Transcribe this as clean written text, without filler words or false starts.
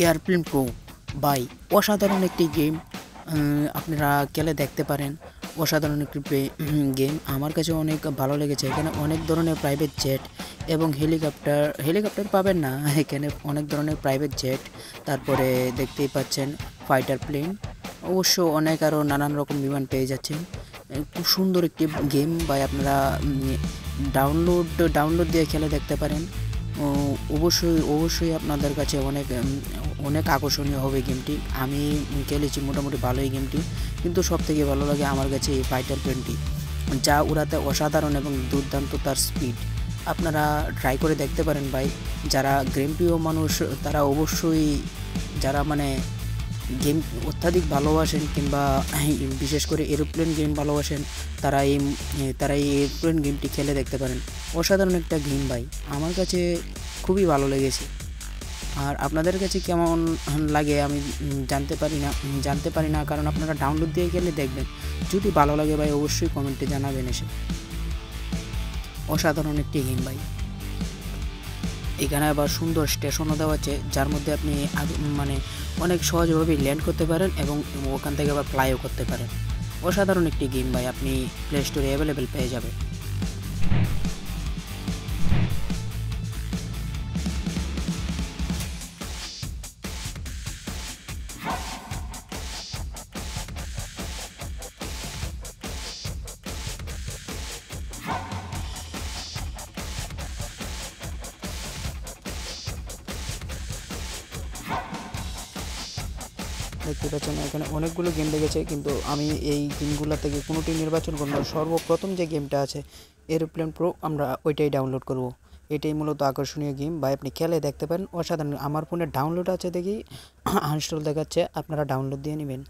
Airplane pro by অসাধারণ একটি game. আপনারা খেলে দেখতে পারেন। অসাধারণ একটি গেম আমার কাছে অনেক ভালো লেগেছে। এখানে অনেক ধরনের প্রাইভেট জেট এবং হেলিকপ্টার পাবেন না, এখানে অনেক ধরনের প্রাইভেট জেট, তারপরে দেখতেই পাচ্ছেন ফাইটার প্লেন, অবশ্য অনেক আরও নানান রকম বিমান পেয়ে যাচ্ছেন। খুব সুন্দর একটি গেম ভাই, আপনারা ডাউনলোড দিয়ে খেলে দেখতে পারেন। অবশ্যই আপনাদের কাছে অনেক আকর্ষণীয় হবে গেমটি। আমি খেলেছি মোটামুটি ভালোই গেমটি, কিন্তু সবথেকে ভালো লাগে আমার কাছে এই ফাইটার প্লেনটি, যা উড়াতে অসাধারণ এবং দুর্দান্ত তার স্পিড। আপনারা ট্রাই করে দেখতে পারেন ভাই। যারা গেম প্রিয় মানুষ তারা অবশ্যই, যারা মানে গেম অত্যাধিক ভালোবাসেন কিংবা বিশেষ করে এরোপ্লেন গেম ভালোবাসেন, তারা এই এরোপ্লেন গেমটি খেলে দেখতে পারেন। অসাধারণ একটা গেম ভাই, আমার কাছে খুবই ভালো লেগেছে। আর আপনাদের কাছে কেমন লাগে আমি জানতে পারি না, কারণ আপনারা ডাউনলোড দিয়ে গেলে দেখবেন। যদি ভালো লাগে ভাই অবশ্যই কমেন্টে জানাবেন এসে। অসাধারণ একটি গেম ভাই। এখানে আবার সুন্দর স্টেশনও দেওয়া আছে, যার মধ্যে আপনি মানে অনেক সহজভাবে ল্যান্ড করতে পারেন এবং ওখান থেকে আবার ফ্লাইও করতে পারেন। অসাধারণ একটি গেম ভাই, আপনি প্লে স্টোরে অ্যাভেলেবেল পেয়ে যাবেন। দেখতে পাচ্ছেন এখানে অনেকগুলো গেম লেগেছে, কিন্তু আমি এই গেমগুলো থেকে কোনোটি নির্বাচন করব না। সর্বপ্রথম যে গেমটা আছে এরোপ্লেন প্রো, আমরা ওইটাই ডাউনলোড করব। এটাই মূলত আকর্ষণীয় গেম ভাই, আপনি খেলে দেখতে পারেন। অসাধারণ। আমার ফোনে ডাউনলোড আছে দেখি আনইনস্টল দেখাচ্ছে, আপনারা ডাউনলোড দিয়ে নেবেন।